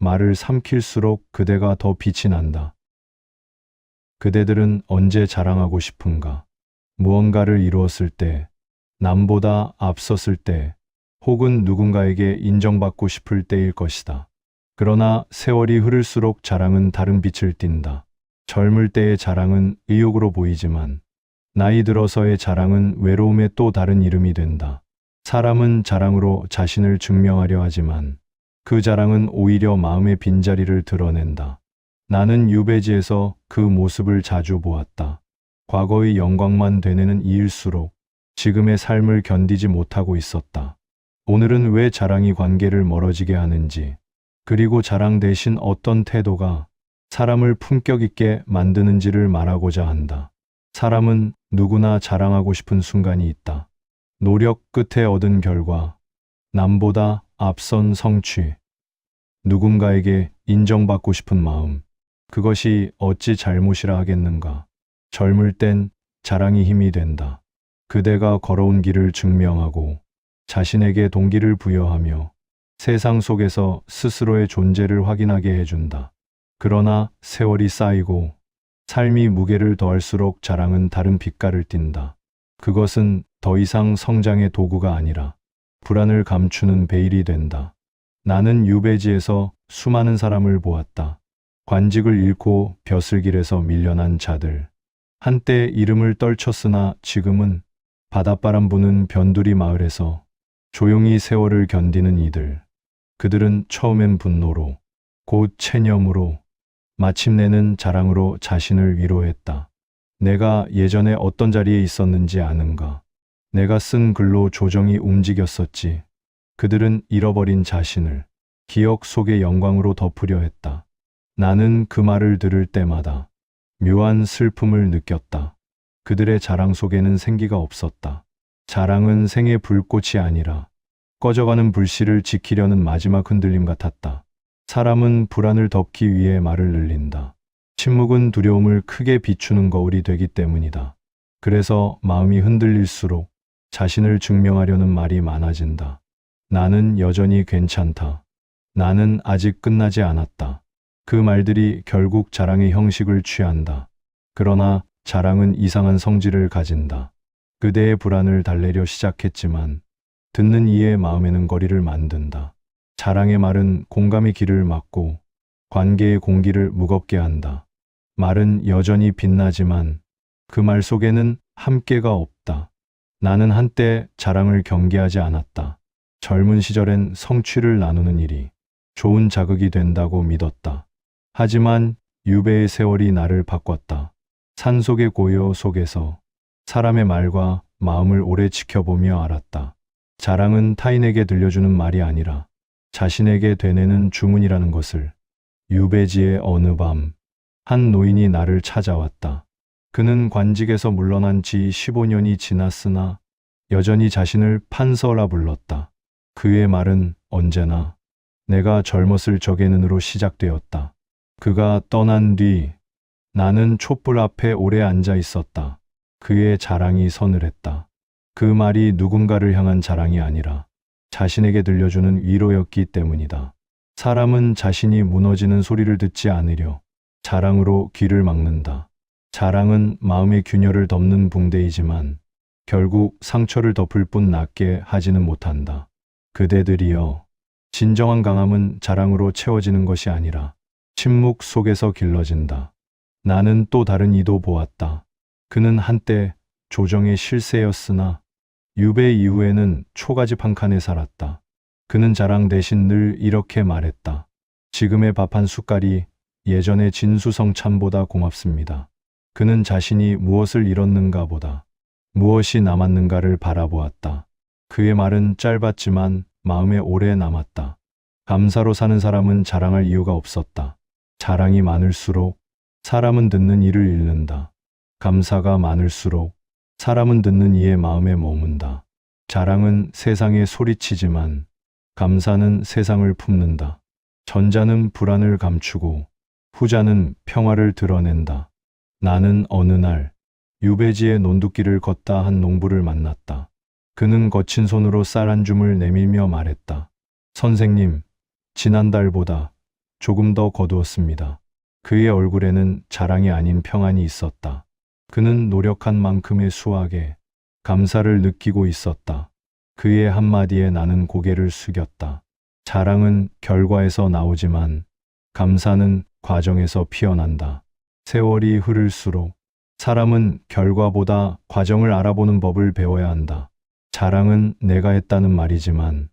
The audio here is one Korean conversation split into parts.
말을 삼킬수록 그대가 더 빛이 난다. 그대들은 언제 자랑하고 싶은가? 무언가를 이루었을 때, 남보다 앞섰을 때, 혹은 누군가에게 인정받고 싶을 때일 것이다. 그러나 세월이 흐를수록 자랑은 다른 빛을 띈다. 젊을 때의 자랑은 의욕으로 보이지만 나이 들어서의 자랑은 외로움의 또 다른 이름이 된다. 사람은 자랑으로 자신을 증명하려 하지만 그 자랑은 오히려 마음의 빈자리를 드러낸다. 나는 유배지에서 그 모습을 자주 보았다. 과거의 영광만 되뇌는 이일수록 지금의 삶을 견디지 못하고 있었다. 오늘은 왜 자랑이 관계를 멀어지게 하는지, 그리고 자랑 대신 어떤 태도가 사람을 품격 있게 만드는지를 말하고자 한다. 사람은 누구나 자랑하고 싶은 순간이 있다. 노력 끝에 얻은 결과, 남보다 앞선 성취, 누군가에게 인정받고 싶은 마음, 그것이 어찌 잘못이라 하겠는가. 젊을 땐 자랑이 힘이 된다. 그대가 걸어온 길을 증명하고 자신에게 동기를 부여하며 세상 속에서 스스로의 존재를 확인하게 해준다. 그러나 세월이 쌓이고 삶이 무게를 더할수록 자랑은 다른 빛깔을 띈다. 그것은 더 이상 성장의 도구가 아니라 불안을 감추는 베일이 된다. 나는 유배지에서 수많은 사람을 보았다. 관직을 잃고 벼슬길에서 밀려난 자들. 한때 이름을 떨쳤으나 지금은 바닷바람 부는 변두리 마을에서 조용히 세월을 견디는 이들. 그들은 처음엔 분노로, 곧 체념으로, 마침내는 자랑으로 자신을 위로했다. 내가 예전에 어떤 자리에 있었는지 아는가? 내가 쓴 글로 조정이 움직였었지. 그들은 잃어버린 자신을 기억 속의 영광으로 덮으려 했다. 나는 그 말을 들을 때마다 묘한 슬픔을 느꼈다. 그들의 자랑 속에는 생기가 없었다. 자랑은 생의 불꽃이 아니라 꺼져가는 불씨를 지키려는 마지막 흔들림 같았다. 사람은 불안을 덮기 위해 말을 늘린다. 침묵은 두려움을 크게 비추는 거울이 되기 때문이다. 그래서 마음이 흔들릴수록 자신을 증명하려는 말이 많아진다. 나는 여전히 괜찮다. 나는 아직 끝나지 않았다. 그 말들이 결국 자랑의 형식을 취한다. 그러나 자랑은 이상한 성질을 가진다. 그대의 불안을 달래려 시작했지만 듣는 이의 마음에는 거리를 만든다. 자랑의 말은 공감의 길을 막고 관계의 공기를 무겁게 한다. 말은 여전히 빛나지만 그 말 속에는 함께가 없다. 나는 한때 자랑을 경계하지 않았다. 젊은 시절엔 성취를 나누는 일이 좋은 자극이 된다고 믿었다. 하지만 유배의 세월이 나를 바꿨다. 산속의 고요 속에서 사람의 말과 마음을 오래 지켜보며 알았다. 자랑은 타인에게 들려주는 말이 아니라 자신에게 되뇌는 주문이라는 것을. 유배지의 어느 밤, 한 노인이 나를 찾아왔다. 그는 관직에서 물러난 지 15년이 지났으나 여전히 자신을 판서라 불렀다. 그의 말은 언제나 내가 젊었을 적의 눈으로 시작되었다. 그가 떠난 뒤 나는 촛불 앞에 오래 앉아 있었다. 그의 자랑이 서늘했다. 그 말이 누군가를 향한 자랑이 아니라 자신에게 들려주는 위로였기 때문이다. 사람은 자신이 무너지는 소리를 듣지 않으려 자랑으로 귀를 막는다. 자랑은 마음의 균열을 덮는 붕대이지만 결국 상처를 덮을 뿐 낫게 하지는 못한다. 그대들이여, 진정한 강함은 자랑으로 채워지는 것이 아니라 침묵 속에서 길러진다. 나는 또 다른 이도 보았다. 그는 한때 조정의 실세였으나 유배 이후에는 초가집 한 칸에 살았다. 그는 자랑 대신 늘 이렇게 말했다. 지금의 밥 한 숟갈이 예전의 진수성찬보다 고맙습니다. 그는 자신이 무엇을 잃었는가 보다 무엇이 남았는가를 바라보았다. 그의 말은 짧았지만 마음에 오래 남았다. 감사로 사는 사람은 자랑할 이유가 없었다. 자랑이 많을수록 사람은 듣는 이를 잃는다. 감사가 많을수록 사람은 듣는 이의 마음에 머문다. 자랑은 세상에 소리치지만 감사는 세상을 품는다. 전자는 불안을 감추고 후자는 평화를 드러낸다. 나는 어느 날 유배지의 논두길을 걷다 한 농부를 만났다. 그는 거친 손으로 쌀 한 줌을 내밀며 말했다. 선생님, 지난달보다 조금 더 거두었습니다. 그의 얼굴에는 자랑이 아닌 평안이 있었다. 그는 노력한 만큼의 수확에 감사를 느끼고 있었다. 그의 한마디에 나는 고개를 숙였다. 자랑은 결과에서 나오지만 감사는 과정에서 피어난다. 세월이 흐를수록 사람은 결과보다 과정을 알아보는 법을 배워야 한다. 자랑은 내가 했다는 말이지만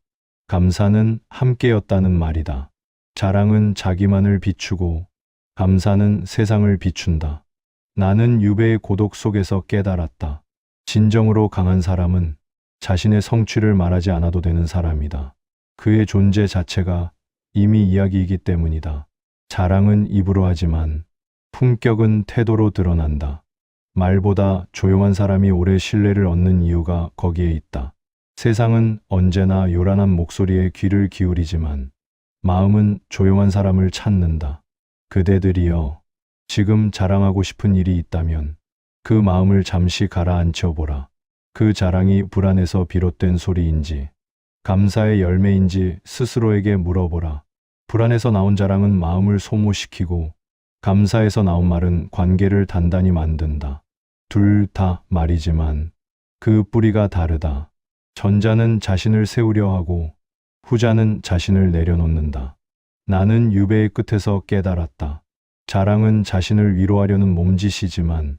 감사는 함께였다는 말이다. 자랑은 자기만을 비추고 감사는 세상을 비춘다. 나는 유배의 고독 속에서 깨달았다. 진정으로 강한 사람은 자신의 성취를 말하지 않아도 되는 사람이다. 그의 존재 자체가 이미 이야기이기 때문이다. 자랑은 입으로 하지만 품격은 태도로 드러난다. 말보다 조용한 사람이 오래 신뢰를 얻는 이유가 거기에 있다. 세상은 언제나 요란한 목소리에 귀를 기울이지만 마음은 조용한 사람을 찾는다. 그대들이여, 지금 자랑하고 싶은 일이 있다면 그 마음을 잠시 가라앉혀 보라. 그 자랑이 불안에서 비롯된 소리인지 감사의 열매인지 스스로에게 물어보라. 불안에서 나온 자랑은 마음을 소모시키고 감사에서 나온 말은 관계를 단단히 만든다. 둘 다 말이지만 그 뿌리가 다르다. 전자는 자신을 세우려 하고 후자는 자신을 내려놓는다. 나는 유배의 끝에서 깨달았다. 자랑은 자신을 위로하려는 몸짓이지만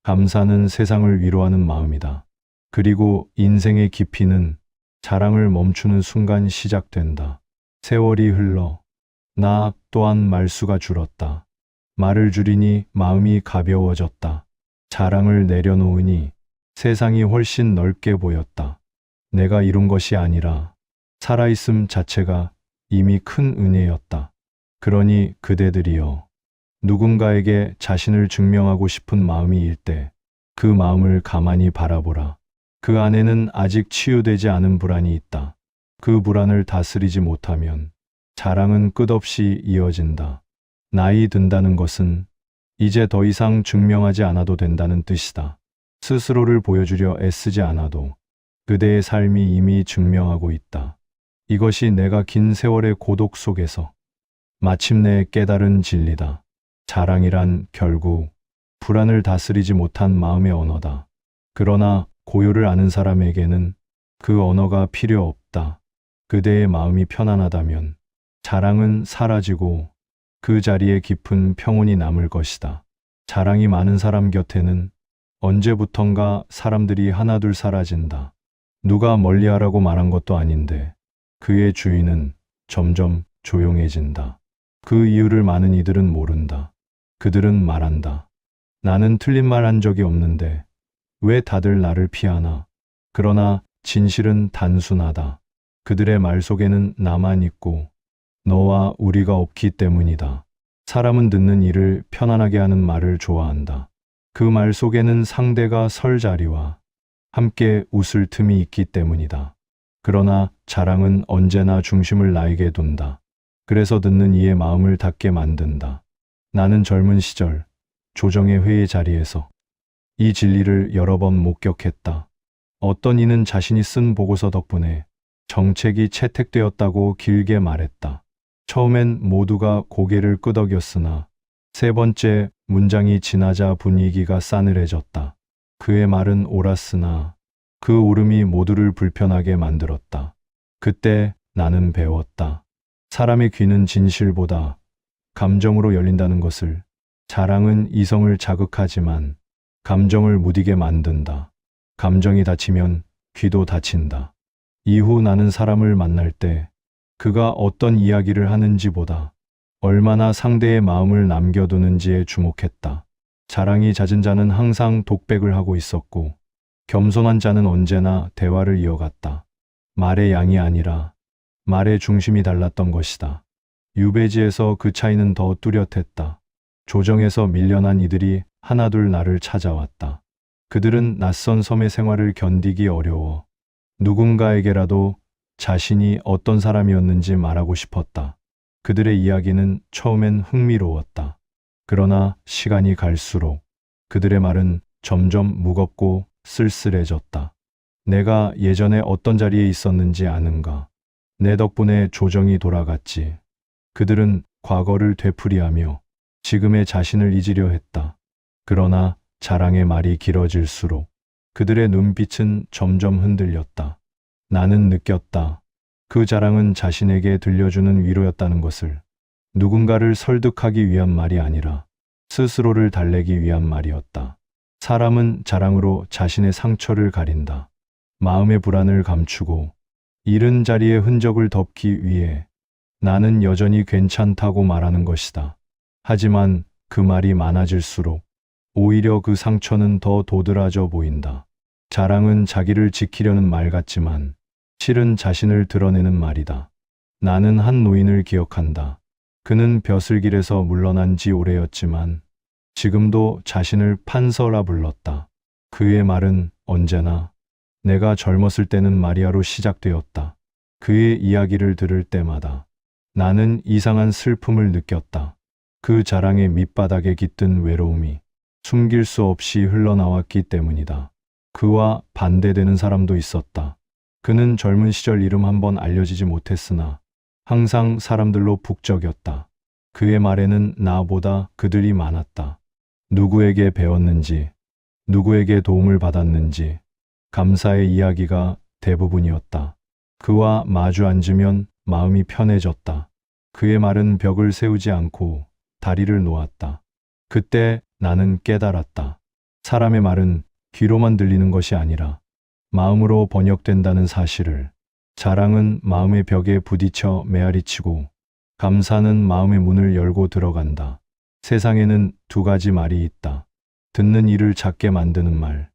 감사는 세상을 위로하는 마음이다. 그리고 인생의 깊이는 자랑을 멈추는 순간 시작된다. 세월이 흘러 나 또한 말수가 줄었다. 말을 줄이니 마음이 가벼워졌다. 자랑을 내려놓으니 세상이 훨씬 넓게 보였다. 내가 이룬 것이 아니라 살아있음 자체가 이미 큰 은혜였다. 그러니 그대들이여, 누군가에게 자신을 증명하고 싶은 마음이 일 때 그 마음을 가만히 바라보라. 그 안에는 아직 치유되지 않은 불안이 있다. 그 불안을 다스리지 못하면 자랑은 끝없이 이어진다. 나이 든다는 것은 이제 더 이상 증명하지 않아도 된다는 뜻이다. 스스로를 보여주려 애쓰지 않아도 그대의 삶이 이미 증명하고 있다. 이것이 내가 긴 세월의 고독 속에서 마침내 깨달은 진리다. 자랑이란 결국 불안을 다스리지 못한 마음의 언어다. 그러나 고요를 아는 사람에게는 그 언어가 필요 없다. 그대의 마음이 편안하다면 자랑은 사라지고 그 자리에 깊은 평온이 남을 것이다. 자랑이 많은 사람 곁에는 언제부턴가 사람들이 하나둘 사라진다. 누가 멀리하라고 말한 것도 아닌데 그의 주인은 점점 조용해진다. 그 이유를 많은 이들은 모른다. 그들은 말한다. 나는 틀린 말 한 적이 없는데 왜 다들 나를 피하나? 그러나 진실은 단순하다. 그들의 말 속에는 나만 있고 너와 우리가 없기 때문이다. 사람은 듣는 이를 편안하게 하는 말을 좋아한다. 그 말 속에는 상대가 설 자리와 함께 웃을 틈이 있기 때문이다. 그러나 자랑은 언제나 중심을 나에게 둔다. 그래서 듣는 이의 마음을 닫게 만든다. 나는 젊은 시절 조정의 회의 자리에서 이 진리를 여러 번 목격했다. 어떤 이는 자신이 쓴 보고서 덕분에 정책이 채택되었다고 길게 말했다. 처음엔 모두가 고개를 끄덕였으나 세 번째 문장이 지나자 분위기가 싸늘해졌다. 그의 말은 옳았으나 그 옳음이 모두를 불편하게 만들었다. 그때 나는 배웠다. 사람의 귀는 진실보다 감정으로 열린다는 것을. 자랑은 이성을 자극하지만 감정을 무디게 만든다. 감정이 다치면 귀도 다친다. 이후 나는 사람을 만날 때 그가 어떤 이야기를 하는지보다 얼마나 상대의 마음을 남겨두는지에 주목했다. 자랑이 잦은 자는 항상 독백을 하고 있었고 겸손한 자는 언제나 대화를 이어갔다. 말의 양이 아니라 말의 중심이 달랐던 것이다. 유배지에서 그 차이는 더 뚜렷했다. 조정에서 밀려난 이들이 하나둘 나를 찾아왔다. 그들은 낯선 섬의 생활을 견디기 어려워 누군가에게라도 자신이 어떤 사람이었는지 말하고 싶었다. 그들의 이야기는 처음엔 흥미로웠다. 그러나 시간이 갈수록 그들의 말은 점점 무겁고 쓸쓸해졌다. 내가 예전에 어떤 자리에 있었는지 아는가? 내 덕분에 조정이 돌아갔지. 그들은 과거를 되풀이하며 지금의 자신을 잊으려 했다. 그러나 자랑의 말이 길어질수록 그들의 눈빛은 점점 흔들렸다. 나는 느꼈다. 그 자랑은 자신에게 들려주는 위로였다는 것을. 누군가를 설득하기 위한 말이 아니라 스스로를 달래기 위한 말이었다. 사람은 자랑으로 자신의 상처를 가린다. 마음의 불안을 감추고 잃은 자리의 흔적을 덮기 위해 나는 여전히 괜찮다고 말하는 것이다. 하지만 그 말이 많아질수록 오히려 그 상처는 더 도드라져 보인다. 자랑은 자기를 지키려는 말 같지만 실은 자신을 드러내는 말이다. 나는 한 노인을 기억한다. 그는 벼슬길에서 물러난 지 오래였지만 지금도 자신을 판서라 불렀다. 그의 말은 언제나 내가 젊었을 때는 마리아로 시작되었다. 그의 이야기를 들을 때마다 나는 이상한 슬픔을 느꼈다. 그 자랑의 밑바닥에 깃든 외로움이 숨길 수 없이 흘러나왔기 때문이다. 그와 반대되는 사람도 있었다. 그는 젊은 시절 이름 한번 알려지지 못했으나 항상 사람들로 북적였다. 그의 말에는 나보다 그들이 많았다. 누구에게 배웠는지, 누구에게 도움을 받았는지 감사의 이야기가 대부분이었다. 그와 마주 앉으면 마음이 편해졌다. 그의 말은 벽을 세우지 않고 다리를 놓았다. 그때 나는 깨달았다. 사람의 말은 귀로만 들리는 것이 아니라 마음으로 번역된다는 사실을. 자랑은 마음의 벽에 부딪혀 메아리치고 감사는 마음의 문을 열고 들어간다. 세상에는 두 가지 말이 있다. 듣는 이를 작게 만드는 말,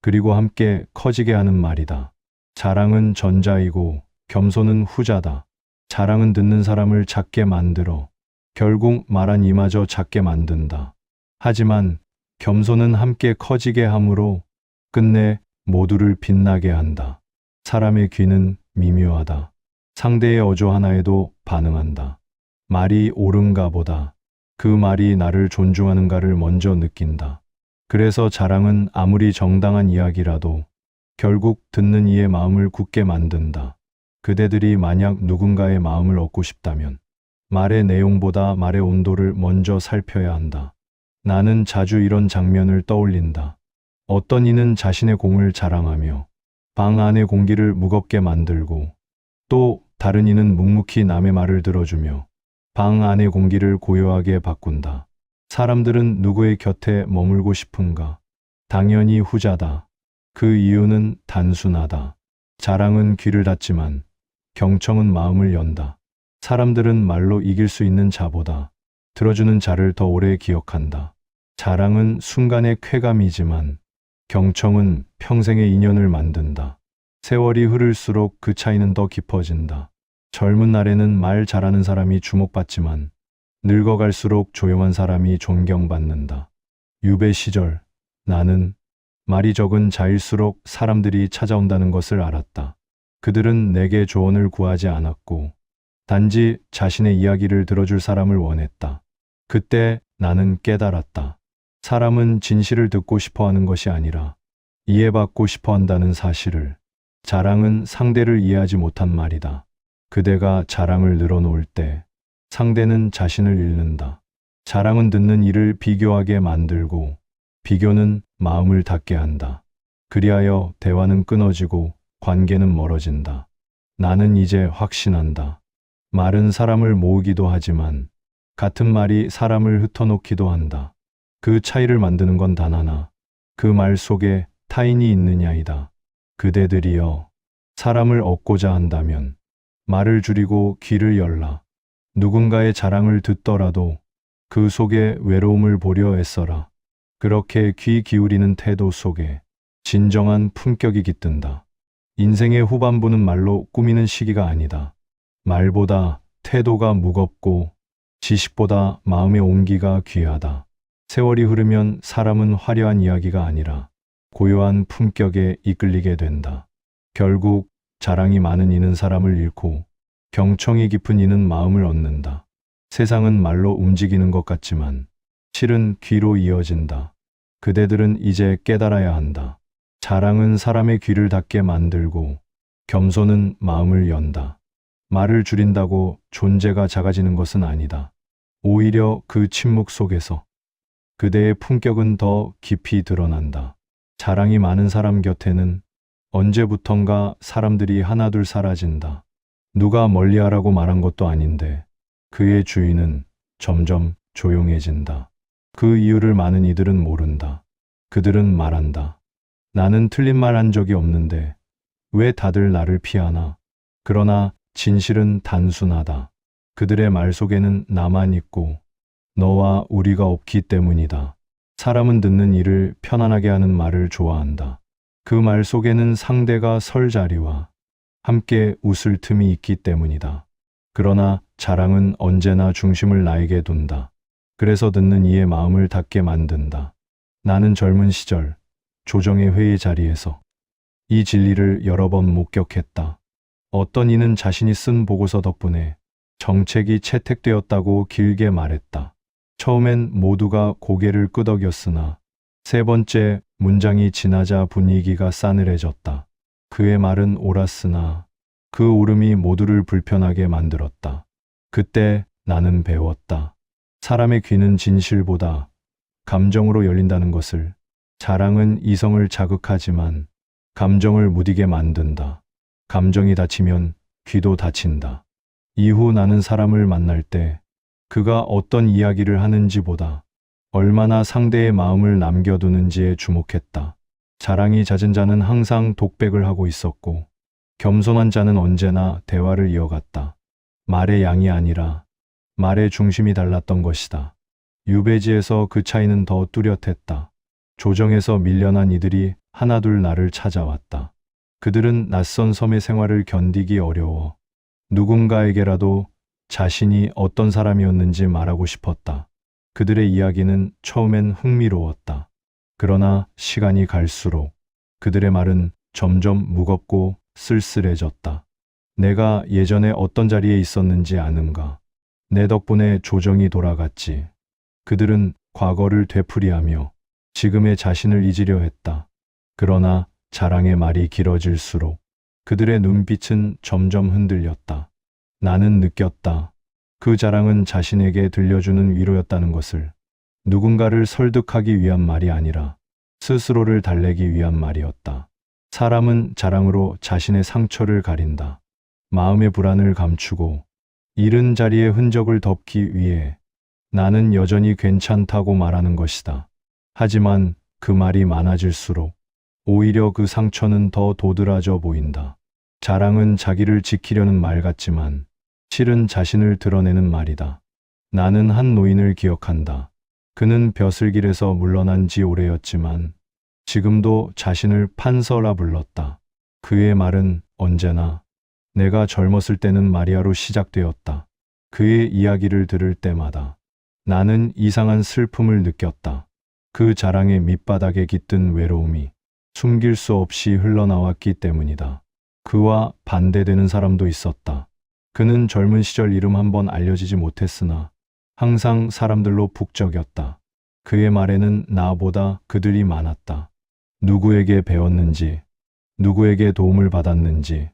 그리고 함께 커지게 하는 말이다. 자랑은 전자이고 겸손은 후자다. 자랑은 듣는 사람을 작게 만들어 결국 말한 이마저 작게 만든다. 하지만 겸손은 함께 커지게 함으로 끝내 모두를 빛나게 한다. 사람의 귀는 미묘하다. 상대의 어조 하나에도 반응한다. 말이 옳은가 보다 그 말이 나를 존중하는가를 먼저 느낀다. 그래서 자랑은 아무리 정당한 이야기라도 결국 듣는 이의 마음을 굳게 만든다. 그대들이 만약 누군가의 마음을 얻고 싶다면 말의 내용보다 말의 온도를 먼저 살펴야 한다. 나는 자주 이런 장면을 떠올린다. 어떤 이는 자신의 공을 자랑하며 방 안의 공기를 무겁게 만들고 또 다른 이는 묵묵히 남의 말을 들어주며 방 안의 공기를 고요하게 바꾼다. 사람들은 누구의 곁에 머물고 싶은가? 당연히 후자다. 그 이유는 단순하다. 자랑은 귀를 닫지만 경청은 마음을 연다. 사람들은 말로 이길 수 있는 자보다 들어주는 자를 더 오래 기억한다. 자랑은 순간의 쾌감이지만 경청은 평생의 인연을 만든다. 세월이 흐를수록 그 차이는 더 깊어진다. 젊은 날에는 말 잘하는 사람이 주목받지만 늙어갈수록 조용한 사람이 존경받는다. 유배 시절 나는 말이 적은 자일수록 사람들이 찾아온다는 것을 알았다. 그들은 내게 조언을 구하지 않았고 단지 자신의 이야기를 들어줄 사람을 원했다. 그때 나는 깨달았다. 사람은 진실을 듣고 싶어 하는 것이 아니라 이해받고 싶어 한다는 사실을. 자랑은 상대를 이해하지 못한 말이다. 그대가 자랑을 늘어놓을 때 상대는 자신을 잃는다. 자랑은 듣는 이를 비교하게 만들고 비교는 마음을 닫게 한다. 그리하여 대화는 끊어지고 관계는 멀어진다. 나는 이제 확신한다. 말은 사람을 모으기도 하지만 같은 말이 사람을 흩어놓기도 한다. 그 차이를 만드는 건 단 하나. 그 말 속에 타인이 있느냐이다. 그대들이여, 사람을 얻고자 한다면 말을 줄이고 귀를 열라. 누군가의 자랑을 듣더라도 그 속에 외로움을 보려 애써라. 그렇게 귀 기울이는 태도 속에 진정한 품격이 깃든다. 인생의 후반부는 말로 꾸미는 시기가 아니다. 말보다 태도가 무겁고 지식보다 마음의 온기가 귀하다. 세월이 흐르면 사람은 화려한 이야기가 아니라 고요한 품격에 이끌리게 된다. 결국 자랑이 많은 이는 사람을 잃고 경청이 깊은 이는 마음을 얻는다. 세상은 말로 움직이는 것 같지만 실은 귀로 이어진다. 그대들은 이제 깨달아야 한다. 자랑은 사람의 귀를 닫게 만들고 겸손은 마음을 연다. 말을 줄인다고 존재가 작아지는 것은 아니다. 오히려 그 침묵 속에서 그대의 품격은 더 깊이 드러난다. 자랑이 많은 사람 곁에는 언제부턴가 사람들이 하나둘 사라진다. 누가 멀리하라고 말한 것도 아닌데 그의 주인은 점점 조용해진다. 그 이유를 많은 이들은 모른다. 그들은 말한다. 나는 틀린 말 한 적이 없는데 왜 다들 나를 피하나? 그러나 진실은 단순하다. 그들의 말 속에는 나만 있고 너와 우리가 없기 때문이다. 사람은 듣는 이를 편안하게 하는 말을 좋아한다. 그 말 속에는 상대가 설 자리와 함께 웃을 틈이 있기 때문이다. 그러나 자랑은 언제나 중심을 나에게 둔다. 그래서 듣는 이의 마음을 닫게 만든다. 나는 젊은 시절 조정의 회의 자리에서 이 진리를 여러 번 목격했다. 어떤 이는 자신이 쓴 보고서 덕분에 정책이 채택되었다고 길게 말했다. 처음엔 모두가 고개를 끄덕였으나 세 번째 문장이 지나자 분위기가 싸늘해졌다. 그의 말은 옳았으나 그 옳음이 모두를 불편하게 만들었다. 그때 나는 배웠다. 사람의 귀는 진실보다 감정으로 열린다는 것을. 자랑은 이성을 자극하지만 감정을 무디게 만든다. 감정이 다치면 귀도 다친다. 이후 나는 사람을 만날 때 그가 어떤 이야기를 하는지보다 얼마나 상대의 마음을 남겨두는지에 주목했다. 자랑이 잦은 자는 항상 독백을 하고 있었고 겸손한 자는 언제나 대화를 이어갔다. 말의 양이 아니라 말의 중심이 달랐던 것이다. 유배지에서 그 차이는 더 뚜렷했다. 조정에서 밀려난 이들이 하나둘 나를 찾아왔다. 그들은 낯선 섬의 생활을 견디기 어려워 누군가에게라도 자신이 어떤 사람이었는지 말하고 싶었다. 그들의 이야기는 처음엔 흥미로웠다. 그러나 시간이 갈수록 그들의 말은 점점 무겁고 쓸쓸해졌다. 내가 예전에 어떤 자리에 있었는지 아는가? 내 덕분에 조정이 돌아갔지. 그들은 과거를 되풀이하며 지금의 자신을 잊으려 했다. 그러나 자랑의 말이 길어질수록 그들의 눈빛은 점점 흔들렸다. 나는 느꼈다. 그 자랑은 자신에게 들려주는 위로였다는 것을. 누군가를 설득하기 위한 말이 아니라 스스로를 달래기 위한 말이었다. 사람은 자랑으로 자신의 상처를 가린다. 마음의 불안을 감추고 잃은 자리의 흔적을 덮기 위해 나는 여전히 괜찮다고 말하는 것이다. 하지만 그 말이 많아질수록 오히려 그 상처는 더 도드라져 보인다. 자랑은 자기를 지키려는 말 같지만 실은 자신을 드러내는 말이다. 나는 한 노인을 기억한다. 그는 벼슬길에서 물러난 지 오래였지만 지금도 자신을 판서라 불렀다. 그의 말은 언제나 내가 젊었을 때는 마리아로 시작되었다. 그의 이야기를 들을 때마다 나는 이상한 슬픔을 느꼈다. 그 자랑의 밑바닥에 깃든 외로움이 숨길 수 없이 흘러나왔기 때문이다. 그와 반대되는 사람도 있었다. 그는 젊은 시절 이름 한번 알려지지 못했으나 항상 사람들로 북적였다. 그의 말에는 나보다 그들이 많았다. 누구에게 배웠는지, 누구에게 도움을 받았는지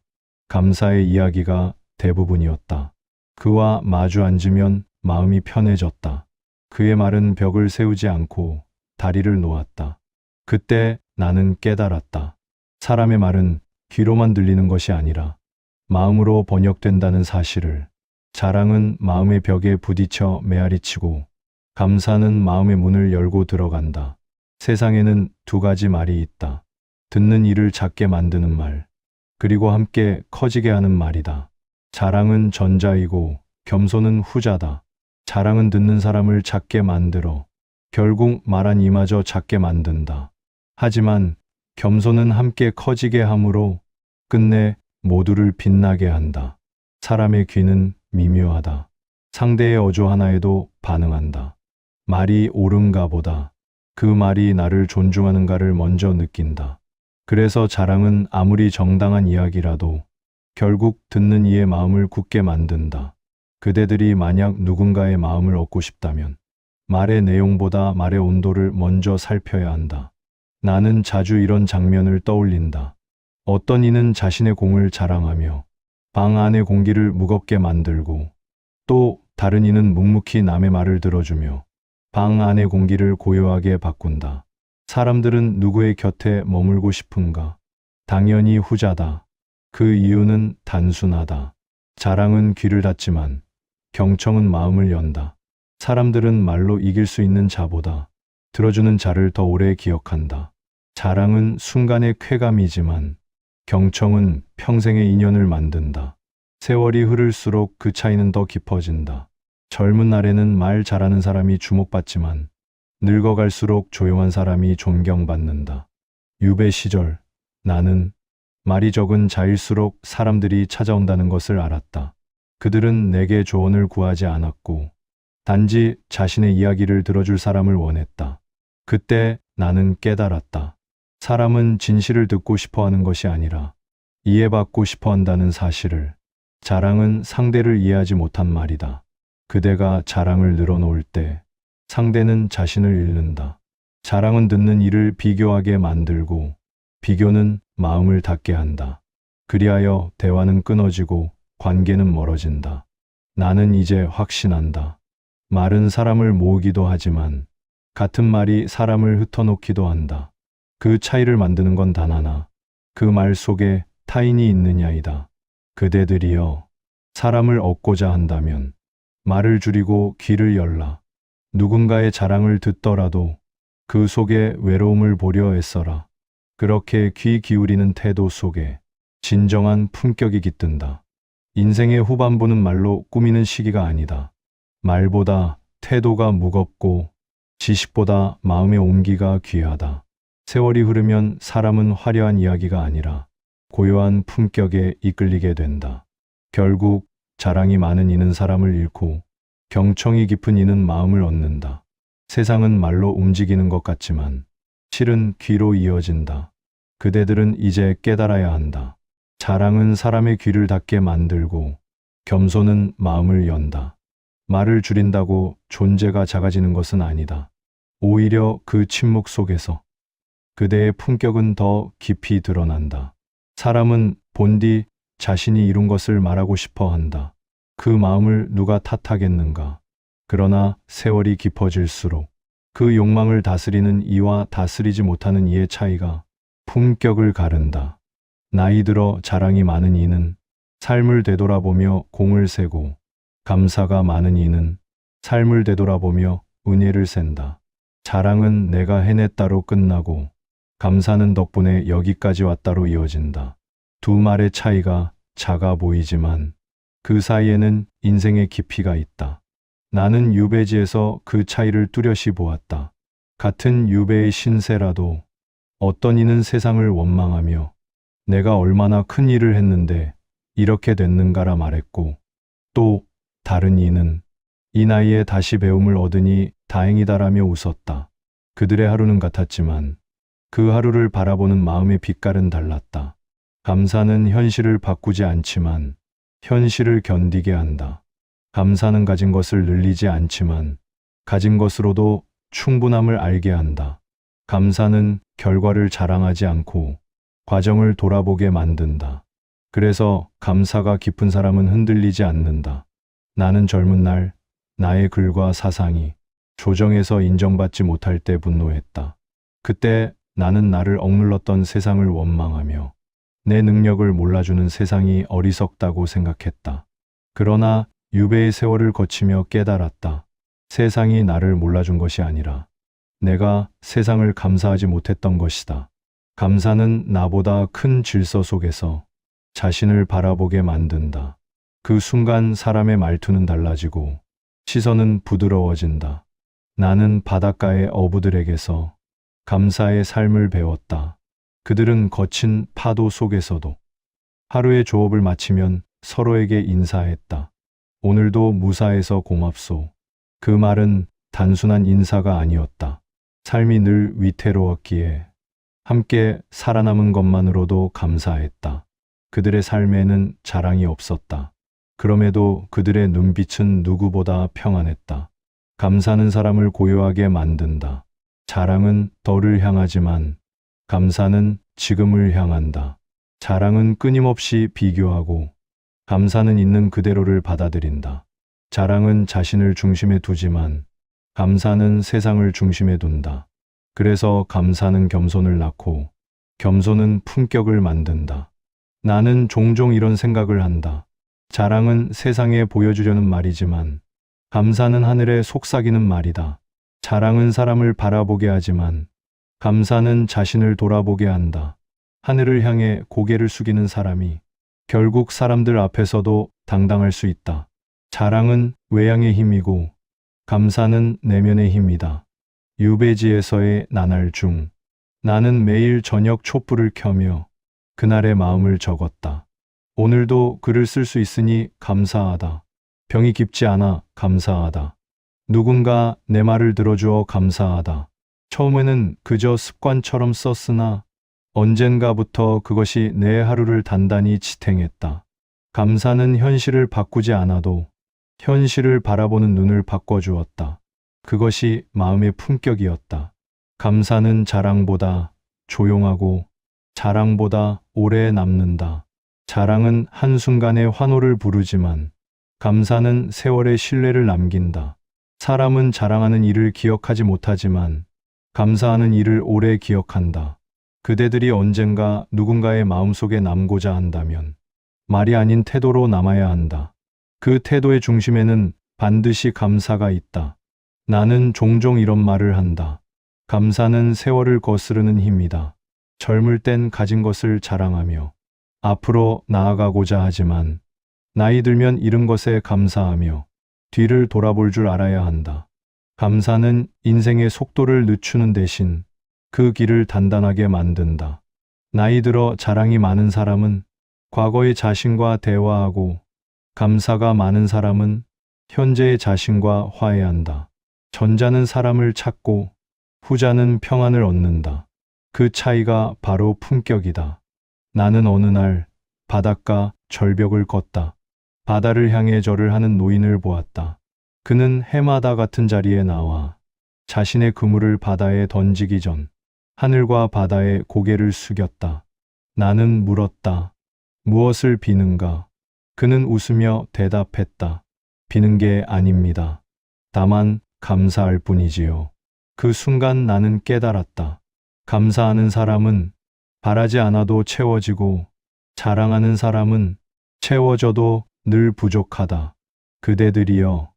감사의 이야기가 대부분이었다. 그와 마주 앉으면 마음이 편해졌다. 그의 말은 벽을 세우지 않고 다리를 놓았다. 그때 나는 깨달았다. 사람의 말은 귀로만 들리는 것이 아니라 마음으로 번역된다는 사실을. 자랑은 마음의 벽에 부딪혀 메아리치고 감사는 마음의 문을 열고 들어간다. 세상에는 두 가지 말이 있다. 듣는 이를 작게 만드는 말, 그리고 함께 커지게 하는 말이다. 자랑은 전자이고 겸손은 후자다. 자랑은 듣는 사람을 작게 만들어 결국 말한 이마저 작게 만든다. 하지만 겸손은 함께 커지게 함으로 끝내 모두를 빛나게 한다. 사람의 귀는 미묘하다. 상대의 어조 하나에도 반응한다. 말이 옳은가 보다 그 말이 나를 존중하는가를 먼저 느낀다. 그래서 자랑은 아무리 정당한 이야기라도 결국 듣는 이의 마음을 굳게 만든다. 그대들이 만약 누군가의 마음을 얻고 싶다면 말의 내용보다 말의 온도를 먼저 살펴야 한다. 나는 자주 이런 장면을 떠올린다. 어떤 이는 자신의 공을 자랑하며 방 안의 공기를 무겁게 만들고 또 다른 이는 묵묵히 남의 말을 들어주며 방 안의 공기를 고요하게 바꾼다. 사람들은 누구의 곁에 머물고 싶은가? 당연히 후자다. 그 이유는 단순하다. 자랑은 귀를 닫지만 경청은 마음을 연다. 사람들은 말로 이길 수 있는 자보다 들어주는 자를 더 오래 기억한다. 자랑은 순간의 쾌감이지만 경청은 평생의 인연을 만든다. 세월이 흐를수록 그 차이는 더 깊어진다. 젊은 날에는 말 잘하는 사람이 주목받지만 늙어갈수록 조용한 사람이 존경받는다. 유배 시절 나는 말이 적은 자일수록 사람들이 찾아온다는 것을 알았다. 그들은 내게 조언을 구하지 않았고 단지 자신의 이야기를 들어줄 사람을 원했다. 그때 나는 깨달았다. 사람은 진실을 듣고 싶어 하는 것이 아니라 이해받고 싶어 한다는 사실을. 자랑은 상대를 이해하지 못한 말이다. 그대가 자랑을 늘어놓을 때 상대는 자신을 잃는다. 자랑은 듣는 이를 비교하게 만들고 비교는 마음을 닫게 한다. 그리하여 대화는 끊어지고 관계는 멀어진다. 나는 이제 확신한다. 말은 사람을 모으기도 하지만 같은 말이 사람을 흩어놓기도 한다. 그 차이를 만드는 건 단 하나. 그 말 속에 타인이 있느냐이다. 그대들이여, 사람을 얻고자 한다면 말을 줄이고 귀를 열라. 누군가의 자랑을 듣더라도 그 속에 외로움을 보려 애써라. 그렇게 귀 기울이는 태도 속에 진정한 품격이 깃든다. 인생의 후반부는 말로 꾸미는 시기가 아니다. 말보다 태도가 무겁고 지식보다 마음의 온기가 귀하다. 세월이 흐르면 사람은 화려한 이야기가 아니라 고요한 품격에 이끌리게 된다. 결국 자랑이 많은 이는 사람을 잃고 경청이 깊은 이는 마음을 얻는다. 세상은 말로 움직이는 것 같지만 실은 귀로 이어진다. 그대들은 이제 깨달아야 한다. 자랑은 사람의 귀를 닫게 만들고 겸손은 마음을 연다. 말을 줄인다고 존재가 작아지는 것은 아니다. 오히려 그 침묵 속에서 그대의 품격은 더 깊이 드러난다. 사람은 본디 자신이 이룬 것을 말하고 싶어 한다. 그 마음을 누가 탓하겠는가. 그러나 세월이 깊어질수록 그 욕망을 다스리는 이와 다스리지 못하는 이의 차이가 품격을 가른다. 나이 들어 자랑이 많은 이는 삶을 되돌아보며 공을 세고 감사가 많은 이는 삶을 되돌아보며 은혜를 센다. 자랑은 내가 해냈다로 끝나고 감사는 덕분에 여기까지 왔다로 이어진다. 두 말의 차이가 작아 보이지만 그 사이에는 인생의 깊이가 있다. 나는 유배지에서 그 차이를 뚜렷이 보았다. 같은 유배의 신세라도 어떤 이는 세상을 원망하며 내가 얼마나 큰 일을 했는데 이렇게 됐는가라 말했고, 또 다른 이는 이 나이에 다시 배움을 얻으니 다행이다라며 웃었다. 그들의 하루는 같았지만 그 하루를 바라보는 마음의 빛깔은 달랐다. 감사는 현실을 바꾸지 않지만 현실을 견디게 한다. 감사는 가진 것을 늘리지 않지만 가진 것으로도 충분함을 알게 한다. 감사는 결과를 자랑하지 않고 과정을 돌아보게 만든다. 그래서 감사가 깊은 사람은 흔들리지 않는다. 나는 젊은 날 나의 글과 사상이 조정에서 인정받지 못할 때 분노했다. 그때 나는 나를 억눌렀던 세상을 원망하며 내 능력을 몰라주는 세상이 어리석다고 생각했다. 그러나 유배의 세월을 거치며 깨달았다. 세상이 나를 몰라준 것이 아니라 내가 세상을 감사하지 못했던 것이다. 감사는 나보다 큰 질서 속에서 자신을 바라보게 만든다. 그 순간 사람의 말투는 달라지고 시선은 부드러워진다. 나는 바닷가의 어부들에게서 감사의 삶을 배웠다. 그들은 거친 파도 속에서도 하루의 조업을 마치면 서로에게 인사했다. 오늘도 무사해서 고맙소. 그 말은 단순한 인사가 아니었다. 삶이 늘 위태로웠기에 함께 살아남은 것만으로도 감사했다. 그들의 삶에는 자랑이 없었다. 그럼에도 그들의 눈빛은 누구보다 평안했다. 감사는 사람을 고요하게 만든다. 자랑은 덜을 향하지만 감사는 지금을 향한다. 자랑은 끊임없이 비교하고 감사는 있는 그대로를 받아들인다. 자랑은 자신을 중심에 두지만 감사는 세상을 중심에 둔다. 그래서 감사는 겸손을 낳고 겸손은 품격을 만든다. 나는 종종 이런 생각을 한다. 자랑은 세상에 보여주려는 말이지만 감사는 하늘에 속삭이는 말이다. 자랑은 사람을 바라보게 하지만 감사는 자신을 돌아보게 한다. 하늘을 향해 고개를 숙이는 사람이 결국 사람들 앞에서도 당당할 수 있다. 자랑은 외양의 힘이고 감사는 내면의 힘이다. 유배지에서의 나날 중 나는 매일 저녁 촛불을 켜며 그날의 마음을 적었다. 오늘도 글을 쓸 수 있으니 감사하다. 병이 깊지 않아 감사하다. 누군가 내 말을 들어주어 감사하다. 처음에는 그저 습관처럼 썼으나 언젠가부터 그것이 내 하루를 단단히 지탱했다. 감사는 현실을 바꾸지 않아도 현실을 바라보는 눈을 바꿔주었다. 그것이 마음의 품격이었다. 감사는 자랑보다 조용하고 자랑보다 오래 남는다. 자랑은 한순간의 환호를 부르지만 감사는 세월의 신뢰를 남긴다. 사람은 자랑하는 일을 기억하지 못하지만 감사하는 일을 오래 기억한다. 그대들이 언젠가 누군가의 마음속에 남고자 한다면 말이 아닌 태도로 남아야 한다. 그 태도의 중심에는 반드시 감사가 있다. 나는 종종 이런 말을 한다. 감사는 세월을 거스르는 힘이다. 젊을 땐 가진 것을 자랑하며 앞으로 나아가고자 하지만 나이 들면 잃은 것에 감사하며 뒤를 돌아볼 줄 알아야 한다. 감사는 인생의 속도를 늦추는 대신 그 길을 단단하게 만든다. 나이 들어 자랑이 많은 사람은 과거의 자신과 대화하고 감사가 많은 사람은 현재의 자신과 화해한다. 전자는 사람을 찾고 후자는 평안을 얻는다. 그 차이가 바로 품격이다. 나는 어느 날 바닷가 절벽을 걷다. 바다를 향해 절을 하는 노인을 보았다. 그는 해마다 같은 자리에 나와 자신의 그물을 바다에 던지기 전 하늘과 바다에 고개를 숙였다. 나는 물었다. 무엇을 비는가? 그는 웃으며 대답했다. 비는 게 아닙니다. 다만 감사할 뿐이지요. 그 순간 나는 깨달았다. 감사하는 사람은 바라지 않아도 채워지고 자랑하는 사람은 채워져도 늘 부족하다. 그대들이여,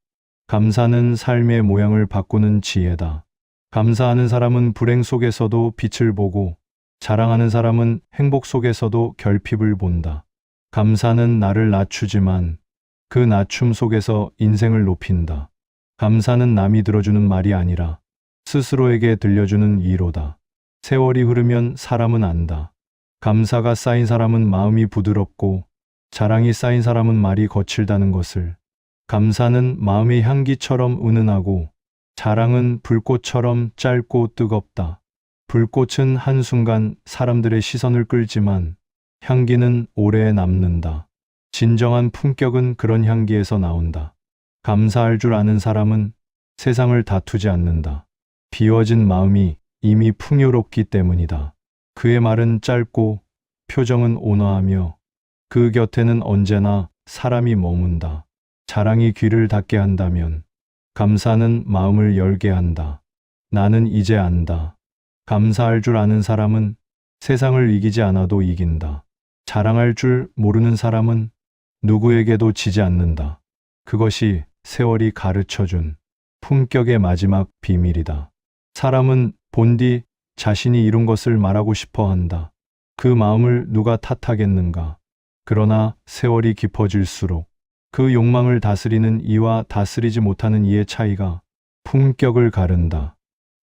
감사는 삶의 모양을 바꾸는 지혜다. 감사하는 사람은 불행 속에서도 빛을 보고 자랑하는 사람은 행복 속에서도 결핍을 본다. 감사는 나를 낮추지만 그 낮춤 속에서 인생을 높인다. 감사는 남이 들어주는 말이 아니라 스스로에게 들려주는 위로다. 세월이 흐르면 사람은 안다. 감사가 쌓인 사람은 마음이 부드럽고 자랑이 쌓인 사람은 말이 거칠다는 것을. 감사는 마음의 향기처럼 은은하고 자랑은 불꽃처럼 짧고 뜨겁다. 불꽃은 한순간 사람들의 시선을 끌지만 향기는 오래 남는다. 진정한 품격은 그런 향기에서 나온다. 감사할 줄 아는 사람은 세상을 다투지 않는다. 비워진 마음이 이미 풍요롭기 때문이다. 그의 말은 짧고 표정은 온화하며 그 곁에는 언제나 사람이 머문다. 자랑이 귀를 닫게 한다면 감사는 마음을 열게 한다. 나는 이제 안다. 감사할 줄 아는 사람은 세상을 이기지 않아도 이긴다. 자랑할 줄 모르는 사람은 누구에게도 지지 않는다. 그것이 세월이 가르쳐준 품격의 마지막 비밀이다. 사람은 본디 자신이 이룬 것을 말하고 싶어 한다. 그 마음을 누가 탓하겠는가. 그러나 세월이 깊어질수록 그 욕망을 다스리는 이와 다스리지 못하는 이의 차이가 품격을 가른다.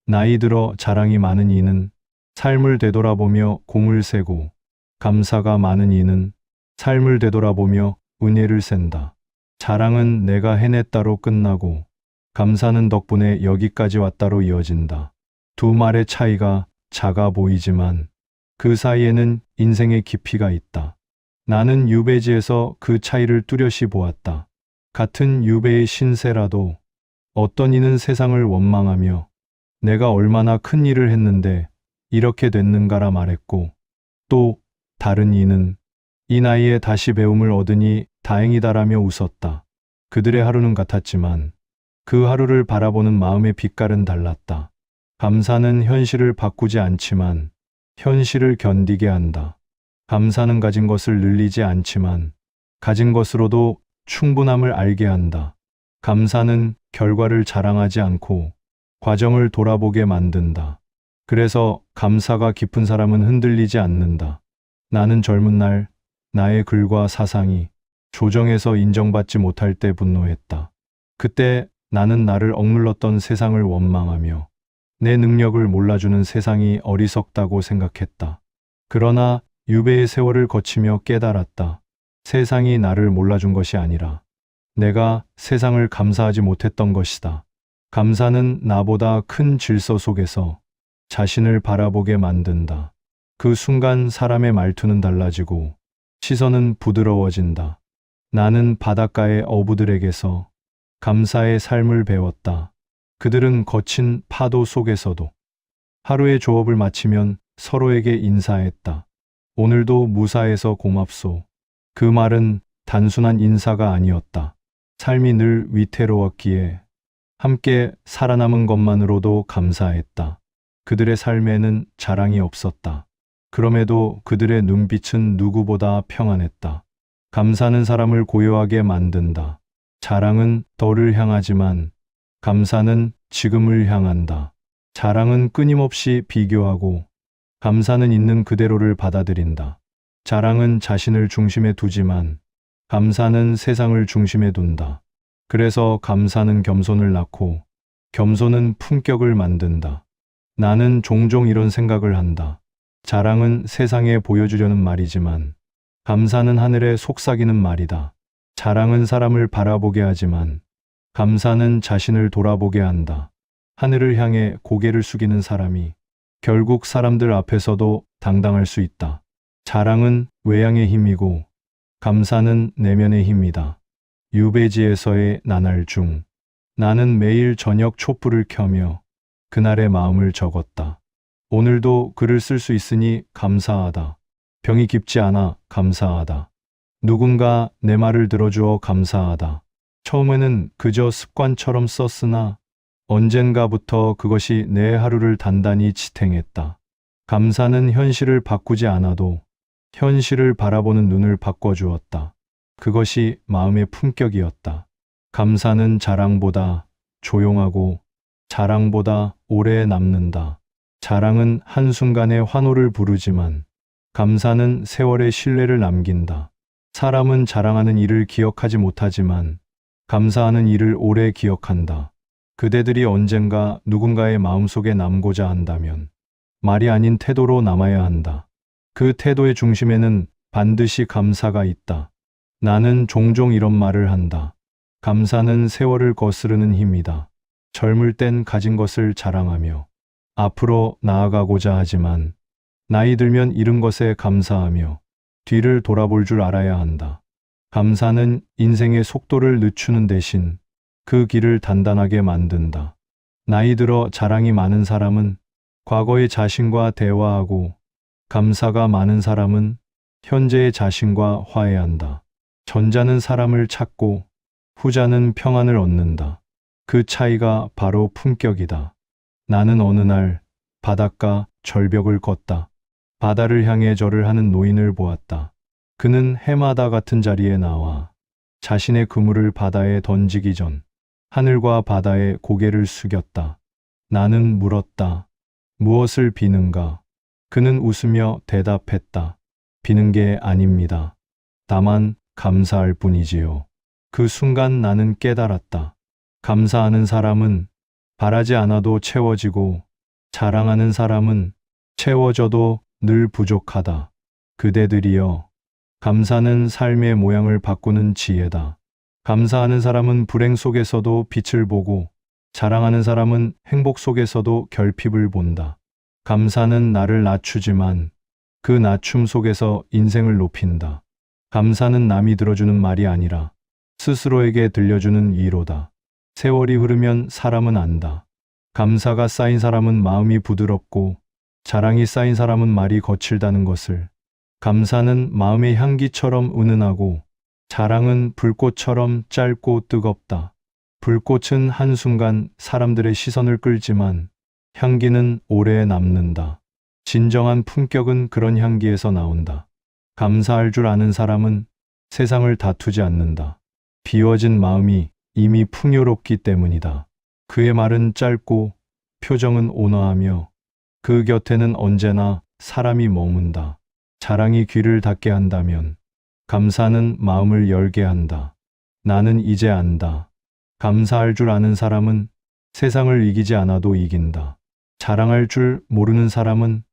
나이 들어 자랑이 많은 이는 삶을 되돌아보며 공을 세고 감사가 많은 이는 삶을 되돌아보며 은혜를 센다. 자랑은 내가 해냈다로 끝나고 감사는 덕분에 여기까지 왔다로 이어진다. 두 말의 차이가 작아 보이지만 그 사이에는 인생의 깊이가 있다. 나는 유배지에서 그 차이를 뚜렷이 보았다. 같은 유배의 신세라도 어떤 이는 세상을 원망하며 내가 얼마나 큰 일을 했는데 이렇게 됐는가라 말했고, 또 다른 이는 이 나이에 다시 배움을 얻으니 다행이다라며 웃었다. 그들의 하루는 같았지만 그 하루를 바라보는 마음의 빛깔은 달랐다. 감사는 현실을 바꾸지 않지만 현실을 견디게 한다. 감사는 가진 것을 늘리지 않지만 가진 것으로도 충분함을 알게 한다. 감사는 결과를 자랑하지 않고 과정을 돌아보게 만든다. 그래서 감사가 깊은 사람은 흔들리지 않는다. 나는 젊은 날 나의 글과 사상이 조정에서 인정받지 못할 때 분노했다. 그때 나는 나를 억눌렀던 세상을 원망하며 내 능력을 몰라주는 세상이 어리석다고 생각했다. 그러나 유배의 세월을 거치며 깨달았다. 세상이 나를 몰라준 것이 아니라 내가 세상을 감사하지 못했던 것이다. 감사는 나보다 큰 질서 속에서 자신을 바라보게 만든다. 그 순간 사람의 말투는 달라지고 시선은 부드러워진다. 나는 바닷가의 어부들에게서 감사의 삶을 배웠다. 그들은 거친 파도 속에서도 하루의 조업을 마치면 서로에게 인사했다. 오늘도 무사해서 고맙소. 그 말은 단순한 인사가 아니었다. 삶이 늘 위태로웠기에 함께 살아남은 것만으로도 감사했다. 그들의 삶에는 자랑이 없었다. 그럼에도 그들의 눈빛은 누구보다 평안했다. 감사는 사람을 고요하게 만든다. 자랑은 덜을 향하지만 감사는 지금을 향한다. 자랑은 끊임없이 비교하고 감사는 있는 그대로를 받아들인다. 자랑은 자신을 중심에 두지만 감사는 세상을 중심에 둔다. 그래서 감사는 겸손을 낳고 겸손은 품격을 만든다. 나는 종종 이런 생각을 한다. 자랑은 세상에 보여주려는 말이지만 감사는 하늘에 속삭이는 말이다. 자랑은 사람을 바라보게 하지만 감사는 자신을 돌아보게 한다. 하늘을 향해 고개를 숙이는 사람이 결국 사람들 앞에서도 당당할 수 있다. 자랑은 외양의 힘이고 감사는 내면의 힘이다. 유배지에서의 나날 중 나는 매일 저녁 촛불을 켜며 그날의 마음을 적었다. 오늘도 글을 쓸 수 있으니 감사하다. 병이 깊지 않아 감사하다. 누군가 내 말을 들어주어 감사하다. 처음에는 그저 습관처럼 썼으나 언젠가부터 그것이 내 하루를 단단히 지탱했다. 감사는 현실을 바꾸지 않아도 현실을 바라보는 눈을 바꿔주었다. 그것이 마음의 품격이었다. 감사는 자랑보다 조용하고 자랑보다 오래 남는다. 자랑은 한순간의 환호를 부르지만 감사는 세월의 신뢰를 남긴다. 사람은 자랑하는 일을 기억하지 못하지만 감사하는 일을 오래 기억한다. 그대들이 언젠가 누군가의 마음속에 남고자 한다면 말이 아닌 태도로 남아야 한다. 그 태도의 중심에는 반드시 감사가 있다. 나는 종종 이런 말을 한다. 감사는 세월을 거스르는 힘이다. 젊을 땐 가진 것을 자랑하며 앞으로 나아가고자 하지만 나이 들면 잃은 것에 감사하며 뒤를 돌아볼 줄 알아야 한다. 감사는 인생의 속도를 늦추는 대신 그 길을 단단하게 만든다. 나이 들어 자랑이 많은 사람은 과거의 자신과 대화하고 감사가 많은 사람은 현재의 자신과 화해한다. 전자는 사람을 찾고 후자는 평안을 얻는다. 그 차이가 바로 품격이다. 나는 어느 날 바닷가 절벽을 걷다. 바다를 향해 절을 하는 노인을 보았다. 그는 해마다 같은 자리에 나와 자신의 그물을 바다에 던지기 전 하늘과 바다에 고개를 숙였다. 나는 물었다. 무엇을 비는가? 그는 웃으며 대답했다. 비는 게 아닙니다. 다만 감사할 뿐이지요. 그 순간 나는 깨달았다. 감사하는 사람은 바라지 않아도 채워지고 자랑하는 사람은 채워져도 늘 부족하다. 그대들이여, 감사는 삶의 모양을 바꾸는 지혜다. 감사하는 사람은 불행 속에서도 빛을 보고 자랑하는 사람은 행복 속에서도 결핍을 본다. 감사는 나를 낮추지만 그 낮춤 속에서 인생을 높인다. 감사는 남이 들어주는 말이 아니라 스스로에게 들려주는 위로다. 세월이 흐르면 사람은 안다. 감사가 쌓인 사람은 마음이 부드럽고 자랑이 쌓인 사람은 말이 거칠다는 것을. 감사는 마음의 향기처럼 은은하고 자랑은 불꽃처럼 짧고 뜨겁다. 불꽃은 한순간 사람들의 시선을 끌지만 향기는 오래 남는다. 진정한 품격은 그런 향기에서 나온다. 감사할 줄 아는 사람은 세상을 다투지 않는다. 비워진 마음이 이미 풍요롭기 때문이다. 그의 말은 짧고 표정은 온화하며 그 곁에는 언제나 사람이 머문다. 자랑이 귀를 닫게 한다면 감사는 마음을 열게 한다. 나는 이제 안다. 감사할 줄 아는 사람은 세상을 이기지 않아도 이긴다. 자랑할 줄 모르는 사람은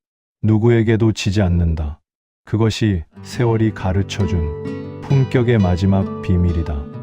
누구에게도 지지 않는다. 그것이 세월이 가르쳐준 품격의 마지막 비밀이다.